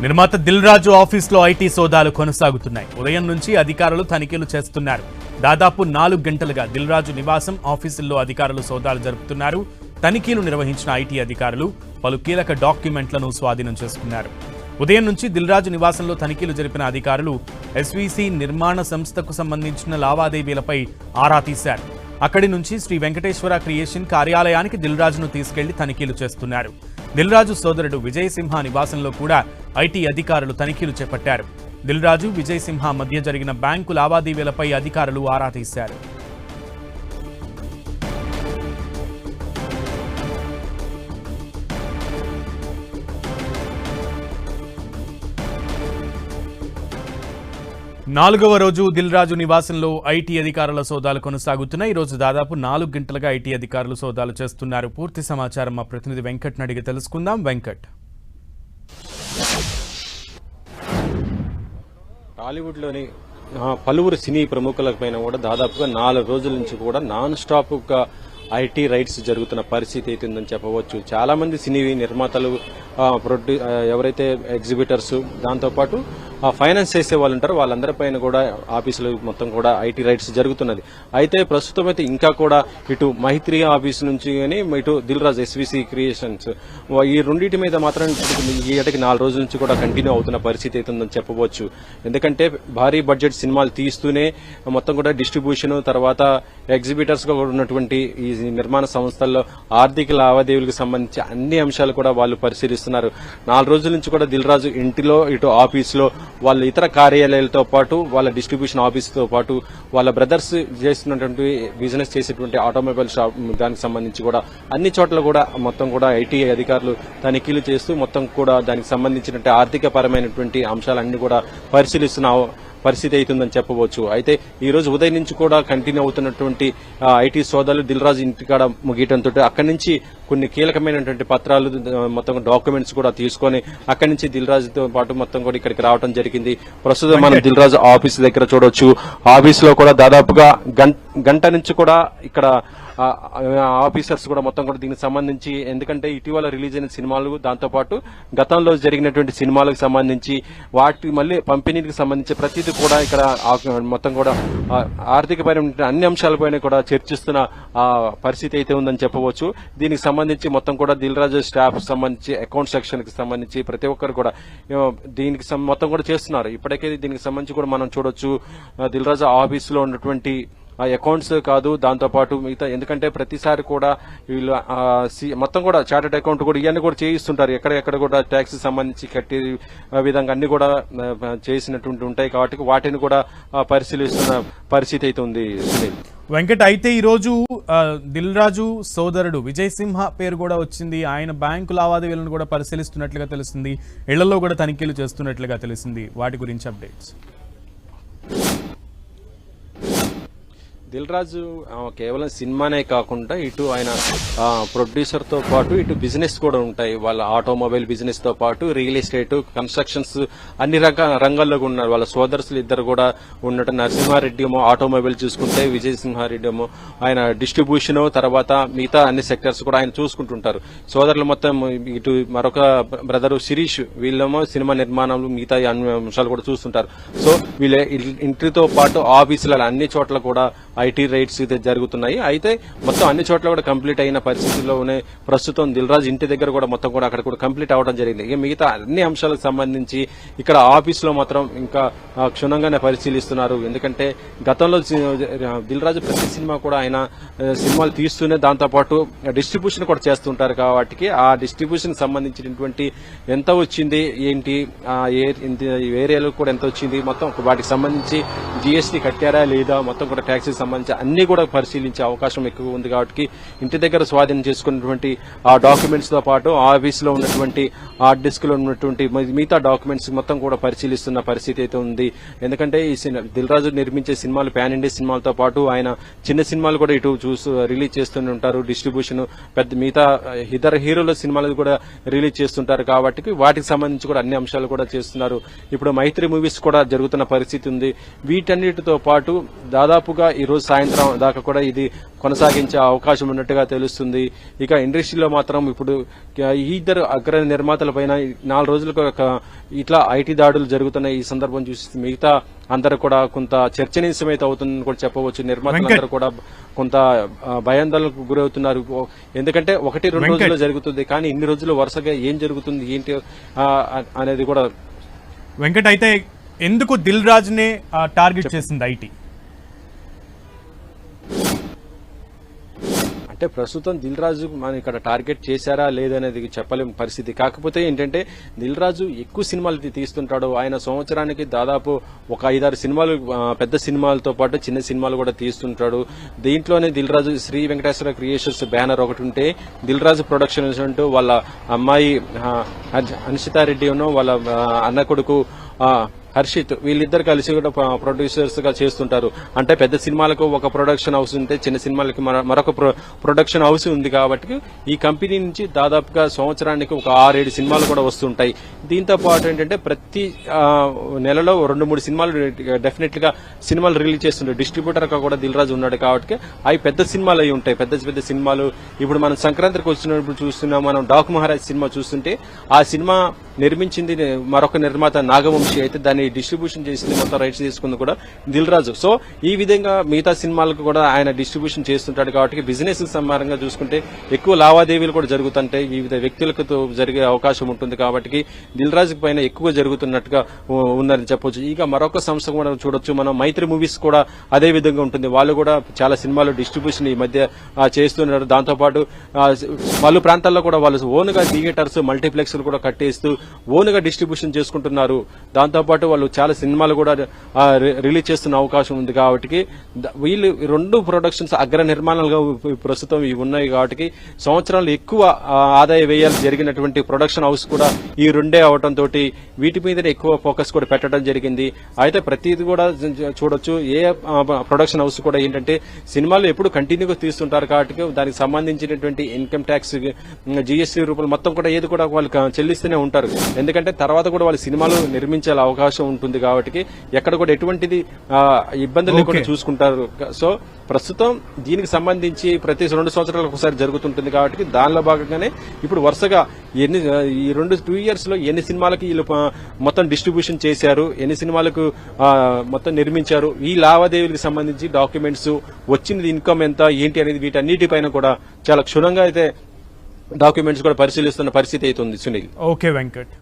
నిర్మాత దిల్ రాజు ఆఫీస్లో ఐటీ సోదాలు కొనసాగుతున్నాయి. ఉదయం నుంచి అధికారులు తనిఖీలు చేస్తున్నారు. దాదాపు 4 గంటలుగా దిల్ రాజు నివాసం ఆఫీసుల్లో అధికారులు సోదాలు జరుపుతున్నారు. తనిఖీలు నిర్వహించిన ఐటీ అధికారులు పలు కీలక డాక్యుమెంట్లను స్వాధీనం చేసుకున్నారు. ఉదయం నుంచి దిల్ రాజు నివాసంలో తనిఖీలు జరిపిన అధికారులు ఎస్వీసీ నిర్మాణ సంస్థకు సంబంధించిన లావాదేవీలపై ఆరా తీశారు. అక్కడి నుంచి శ్రీ వెంకటేశ్వర క్రియేషన్ కార్యాలయానికి దిల్ రాజును తీసుకెళ్లి తనిఖీలు చేస్తున్నారు. దిల్ రాజు సోదరుడు విజయ్ సింహ నివాసంలో కూడా ఐటీ అధికారులు తనిఖీలు చేపట్టారు. దిల్ రాజు, విజయ్ సింహ మధ్య జరిగిన బ్యాంకు లావాదేవీలపై అధికారులు ఆరా తీశారు. నాలుగవ రోజు దిల్ రాజు నివాసంలో ఐటీ అధికారుల సోదాలు కొనసాగుతున్నాయి. ఈ రోజు దాదాపు 4 గంటలుగా ఐటీ అధికారులు సోదాలు చేస్తున్నారు. పూర్తి సమాచారం మా ప్రతినిధి వెంకట్ అడిగి తెలుసుకుందాం. వెంకట్, టాలీవుడ్లోని పలువురు సినీ ప్రముఖులపైన కూడా దాదాపుగా 4 రోజుల నుంచి కూడా నాన్ స్టాప్ గా ఐటీ రైట్స్ జరుగుతున్న పరిస్థితి అయితే ఉందని చెప్పవచ్చు. చాలా మంది సినీ నిర్మాతలు, ఎవరైతే ఎగ్జిబిటర్స్, దాంతోపాటు ఫైనాన్స్ చేసే వాళ్ళు ఉంటారు, వాళ్ళందరిపైన కూడా ఆఫీసులు మొత్తం కూడా ఐటీ రైట్స్ జరుగుతున్నది. అయితే ప్రస్తుతం అయితే ఇంకా కూడా ఇటు మైత్రి ఆఫీస్ నుంచి కానీ ఇటు దిల్ రాజు ఎస్వీసీ క్రియేషన్స్, ఈ రెండింటి మీద మాత్రం ఈ ఏటకి 4 రోజుల నుంచి కూడా కంటిన్యూ అవుతున్న పరిస్థితి అయితే ఉందని చెప్పవచ్చు. ఎందుకంటే భారీ బడ్జెట్ సినిమాలు తీస్తూనే మొత్తం కూడా డిస్ట్రిబ్యూషన్, తర్వాత ఎగ్జిబిటర్స్ గా ఉన్నటువంటి ఈ నిర్మాణ సంస్థల్లో ఆర్థిక లావాదేవీలకు సంబంధించి అన్ని అంశాలు కూడా వాళ్ళు పరిశీలిస్తున్నారు. 4 రోజుల నుంచి కూడా దిల్ రాజు ఇంటిలో, ఇటు ఆఫీసులో, వాళ్ళ ఇతర కార్యాలయాలతో పాటు వాళ్ళ డిస్ట్రిబ్యూషన్ ఆఫీస్తో పాటు వాళ్ళ బ్రదర్స్ చేస్తున్నటువంటి బిజినెస్ చేసేటువంటి ఆటోమొబైల్ షాప్, దానికి సంబంధించి కూడా అన్ని చోట్ల కూడా మొత్తం కూడా ఐటీ అధికారులు తనిఖీలు చేస్తూ మొత్తం కూడా దానికి సంబంధించినటువంటి ఆర్థిక పరమైనటువంటి అంశాలన్నీ కూడా పరిశీలిస్తున్న పరిస్థితి అవుతుందని చెప్పవచ్చు. అయితే ఈ రోజు ఉదయం నుంచి కూడా కంటిన్యూ అవుతున్నటువంటి ఐటీ సోదాలు దిల్ రాజు ఇంటికాడ ముగియడంతో అక్కడి నుంచి కొన్ని కీలకమైనటువంటి పత్రాలు, మొత్తం డాక్యుమెంట్స్ కూడా తీసుకొని అక్కడి నుంచి దిల్ రాజుతో పాటు మొత్తం కూడా ఇక్కడికి రావడం జరిగింది. ప్రస్తుతం మనం దిల్ రాజు ఆఫీస్ దగ్గర చూడొచ్చు. ఆఫీస్ లో కూడా దాదాపుగా గంట నుంచి కూడా ఇక్కడ ఆఫీసర్స్ కూడా మొత్తం కూడా దీనికి సంబంధించి, ఎందుకంటే ఇటీవల రిలీజ్ అయిన సినిమాలు, దాంతోపాటు గతంలో జరిగినటువంటి సినిమాలకు సంబంధించి వాటి మళ్ళీ పంపిణీకి సంబంధించి ప్రతిదీ కూడా ఇక్కడ మొత్తం కూడా ఆర్థికపరమైన అన్ని అంశాలపైన కూడా చర్చిస్తున్న పరిస్థితి అయితే ఉందని చెప్పవచ్చు. దీనికి సంబంధించి మొత్తం కూడా దిల్ రాజు స్టాఫ్ సంబంధించి, అకౌంట్ సెక్షన్ కి సంబంధించి ప్రతి ఒక్కరు కూడా దీనికి మొత్తం కూడా చేస్తున్నారు. ఇప్పటికే దీనికి సంబంధించి కూడా మనం చూడొచ్చు, దిల్ రాజు ఆఫీస్ లో ఉన్నటువంటి అకౌంట్స్ కాదు, దాంతోపాటు మిగతా, ఎందుకంటే ప్రతిసారి కూడా వీళ్ళు మొత్తం కూడా చార్టెడ్ అకౌంట్ కూడా ఇవన్నీ కూడా చేయిస్తుంటారు. ఎక్కడ కూడా ట్యాక్స్ సంబంధించి కట్టే విధంగా అన్ని కూడా చేసినటువంటి ఉంటాయి. కాబట్టి వాటిని కూడా పరిశీలిస్తున్న పరిస్థితి అయితే ఉంది. వెంకట్, అయితే ఈ రోజు దిల్ రాజు సోదరుడు విజయ్ సింహ పేరు కూడా వచ్చింది. ఆయన బ్యాంకు లావాదేవీలను కూడా పరిశీలిస్తున్నట్లుగా తెలిసింది. ఇళ్లలో కూడా తనిఖీలు చేస్తున్నట్లుగా తెలిసింది. వాటి గురించి అప్డేట్స్. దిల్ రాజు కేవలం సినిమానే కాకుండా ఇటు ఆయన ప్రొడ్యూసర్ తో పాటు ఇటు బిజినెస్ కూడా ఉంటాయి. వాళ్ళ ఆటోమొబైల్ బిజినెస్ తో పాటు రియల్ ఎస్టేట్, కన్స్ట్రక్షన్స్ అన్ని రంగాల్లో ఉన్నారు. వాళ్ళ సోదరులు ఇద్దరు కూడా ఉన్నట్టు. నరసింహారెడ్డి ఏమో ఆటోమొబైల్ చూసుకుంటే, విజయ్ సింహారెడ్డి ఏమో ఆయన డిస్ట్రిబ్యూషన్, తర్వాత మిగతా అన్ని సెక్టర్స్ కూడా ఆయన చూసుకుంటుంటారు. సోదరులు మొత్తం ఇటు మరొక బ్రదరు శిరీష్, వీళ్ళేమో సినిమా నిర్మాణాలు, మిగతా అన్ని అంశాలు కూడా చూస్తుంటారు. సో వీళ్ళ ఇంటితో పాటు ఆఫీసుల అన్ని చోట్ల కూడా ఐటీ రైట్స్ జరుగుతున్నాయి. అయితే మొత్తం అన్ని చోట్ల కూడా కంప్లీట్ అయిన పరిస్థితుల్లోనే ప్రస్తుతం దిల్ రాజు ఇంటి దగ్గర కూడా మొత్తం కూడా అక్కడ కూడా కంప్లీట్ అవడం జరిగింది. ఇక మిగతా అన్ని అంశాలకు సంబంధించి ఇక్కడ ఆఫీస్ లో మాత్రం ఇంకా క్షుణ్ణంగానే పరిశీలిస్తున్నారు. ఎందుకంటే గతంలో దిల్ రాజు ప్రతి సినిమా కూడా ఆయన సినిమాలు తీస్తూనే దాంతోపాటు డిస్ట్రిబ్యూషన్ కూడా చేస్తుంటారు. కాబట్టి ఆ డిస్ట్రిబ్యూషన్ సంబంధించినటువంటి ఎంత వచ్చింది, ఏంటి, ఏరియాలో కూడా ఎంత వచ్చింది, మొత్తం వాటికి సంబంధించి జీఎస్టీ కట్టారా లేదా, మొత్తం కూడా ట్యాక్సీకి సంబంధించి అన్ని కూడా పరిశీలించే అవకాశం ఎక్కువ ఉంది. కాబట్టి ఇంటి దగ్గర స్వాధీనం చేసుకున్నటువంటి ఆ డాక్యుమెంట్స్ తో పాటు ఆఫీస్ లో ఉన్నటువంటి హార్డ్ డిస్క్ లో ఉన్నటువంటి మిగతా డాక్యుమెంట్స్ మొత్తం కూడా పరిశీలిస్తున్న పరిస్థితి అయితే ఉంది. ఎందుకంటే ఈ దిల్ రాజు నిర్మించే సినిమాలు పాన్ ఇండియా సినిమాలతో పాటు ఆయన చిన్న సినిమాలు కూడా ఇటు రిలీజ్ చేస్తూనే ఉంటారు. డిస్ట్రిబ్యూషన్ పెద్ద మిగతా ఇతర హీరోల సినిమాలు కూడా రిలీజ్ చేస్తుంటారు. కాబట్టి వాటికి సంబంధించి కూడా అన్ని అంశాలు కూడా చేస్తున్నారు. ఇప్పుడు మైత్రి మూవీస్ కూడా జరుగుతున్న పరిస్థితి ఉంది. వీటన్నిటితో పాటు దాదాపుగా ఈ రోజు రోజు సాయంత్రం దాకా కూడా ఇది కొనసాగించే అవకాశం ఉన్నట్టుగా తెలుస్తుంది. ఇక ఇండస్ట్రీలో మాత్రం ఇప్పుడు ఈ ఇద్దరు అగ్ర నిర్మాతల పైన 4 రోజులకు ఇట్లా ఐటీ దాడులు జరుగుతున్న ఈ సందర్భం చూసి మిగతా అందరూ కూడా కొంత చర్చనీయమైతే అవుతుందని కూడా చెప్పవచ్చు. నిర్మాతలందరూ కూడా కొంత భయాందోళనకు గురవుతున్నారు. ఎందుకంటే 1-2 రోజుల్లో జరుగుతుంది, కానీ ఇన్ని రోజులు వరుసగా ఏం జరుగుతుంది ఏంటి అనేది కూడా. వెంకట్, అయితే ఎందుకు దిల్ రాజు నే టార్గెట్ చేసింది ఐటీ? అంటే ప్రస్తుతం దిల్ రాజు మనం ఇక్కడ టార్గెట్ చేశారా లేదనేది చెప్పలేం పరిస్థితి. కాకపోతే ఏంటంటే దిల్ రాజు ఎక్కువ సినిమాలు తీస్తుంటాడు. ఆయన సంవత్సరానికి దాదాపు ఒక 5-6 సినిమాలు, పెద్ద సినిమాలతో పాటు చిన్న సినిమాలు కూడా తీస్తుంటాడు. దీంట్లోనే దిల్ రాజు శ్రీ వెంకటేశ్వర క్రియేషన్స్ బ్యానర్ ఒకటి ఉంటే, దిల్ రాజు ప్రొడక్షన్స్ అంటూ వాళ్ళ అమ్మాయి అనిషితారెడ్డి వాళ్ళ అన్న కొడుకు హర్షిత్ వీళ్ళిద్దరు కలిసి కూడా ప్రొడ్యూసర్స్ గా చేస్తుంటారు. అంటే పెద్ద సినిమాలకు ఒక ప్రొడక్షన్ హౌస్ ఉంటే చిన్న సినిమాలకి మరొక ప్రొడక్షన్ హౌస్ ఉంది. కాబట్టి ఈ కంపెనీ నుంచి దాదాపుగా సంవత్సరానికి ఒక 6-7 సినిమాలు కూడా వస్తుంటాయి. దీంతో పాటు ఏంటంటే ప్రతి నెలలో 2-3 సినిమాలు డెఫినెట్ గా సినిమాలు రిలీజ్ చేస్తుంటారు. డిస్ట్రిబ్యూటర్ గా కూడా దిల్ రాజు ఉన్నాడు కాబట్టి అవి పెద్ద సినిమాలు అయి ఉంటాయి. పెద్ద పెద్ద సినిమాలు ఇప్పుడు మనం సంక్రాంతికి వచ్చినప్పుడు చూస్తున్నాం. మనం డాకు మహారాజ్ సినిమా చూస్తుంటే ఆ సినిమా నిర్మించింది మరొక నిర్మాత నాగవంశీ అయితే దాన్ని డిస్ట్రిబ్యూషన్ చేసింది, మొత్తం రైట్స్ తీసుకుంది కూడా దిల్ రాజు. సో ఈ విధంగా మిగతా సినిమాలకు కూడా ఆయన డిస్ట్రిబ్యూషన్ చేస్తుంటాడు. కాబట్టి బిజినెస్ సంబంధంగా చూసుకుంటే ఎక్కువ లావాదేవీలు కూడా జరుగుతుంటాయి. వివిధ వ్యక్తులకు జరిగే అవకాశం ఉంటుంది. కాబట్టి దిల్ రాజు పైన ఎక్కువ జరుగుతున్నట్టుగా ఉందని చెప్పొచ్చు. ఇక మరొక సంస్థ కూడా చూడొచ్చు మనం, మైత్రి మూవీస్ కూడా అదే విధంగా ఉంటుంది. వాళ్ళు కూడా చాలా సినిమాలు డిస్ట్రిబ్యూషన్ ఈ మధ్య చేస్తున్నారు. దాంతోపాటు పలు ప్రాంతాల్లో కూడా వాళ్ళు ఓన్గా థియేటర్స్, మల్టీప్లెక్స్ కూడా కట్టేస్తూ ఓన్గా డిస్ట్రిబ్యూషన్ చేసుకుంటున్నారు. దాంతోపాటు వాళ్ళు చాలా సినిమాలు కూడా రిలీజ్ చేస్తున్న అవకాశం ఉంది. కాబట్టి వీళ్ళు 2 ప్రొడక్షన్స్ అగ్ర నిర్మాణాలుగా ప్రస్తుతం ఇవి ఉన్నాయి. కాబట్టి సంవత్సరాలు ఎక్కువ ఆదాయ వ్యయాలు జరిగినటువంటి ప్రొడక్షన్ హౌస్ కూడా ఈ 2 అవడంతో వీటి మీదనే ఎక్కువ ఫోకస్ కూడా పెట్టడం జరిగింది. అయితే ప్రతిది కూడా చూడొచ్చు, ఏ ప్రొడక్షన్ హౌస్ కూడా ఏంటంటే సినిమాలు ఎప్పుడు కంటిన్యూగా తీస్తుంటారు. కాబట్టి దానికి సంబంధించినటువంటి ఇన్కమ్ ట్యాక్స్, జీఎస్టీ రూపాయలు మొత్తం కూడా ఏది కూడా వాళ్ళు చెల్లిస్తూనే ఉంటారు. ఎందుకంటే తర్వాత కూడా వాళ్ళు సినిమాలు నిర్మించాల అవకాశం ఉంటుంది. కాబట్టి ఎక్కడ కూడా ఎటువంటిది ఇబ్బంది లేకుండా చూసుకుంటారు. సో ప్రస్తుతం దీనికి సంబంధించి ప్రతి 2 సంవత్సరాలకు ఒకసారి జరుగుతుంటుంది. కాబట్టి దానిలో భాగంగానే ఇప్పుడు వరుసగా ఈ 2 years లో ఎన్ని సినిమాలకి వీళ్ళు మొత్తం డిస్ట్రిబ్యూషన్ చేశారు, ఎన్ని సినిమాలకు మొత్తం నిర్మించారు, ఈ లావాదేవీలకు సంబంధించి డాక్యుమెంట్స్, వచ్చినది ఇన్కమ్ ఎంత ఏంటి అనేది వీటన్నిటిపైన కూడా చాలా క్షుణ్ణంగా అయితే డాక్యుమెంట్స్ కూడా పరిశీలిస్తున్న పరిస్థితి అయితే ఉంది. సునీల్. ఓకే వెంకట్.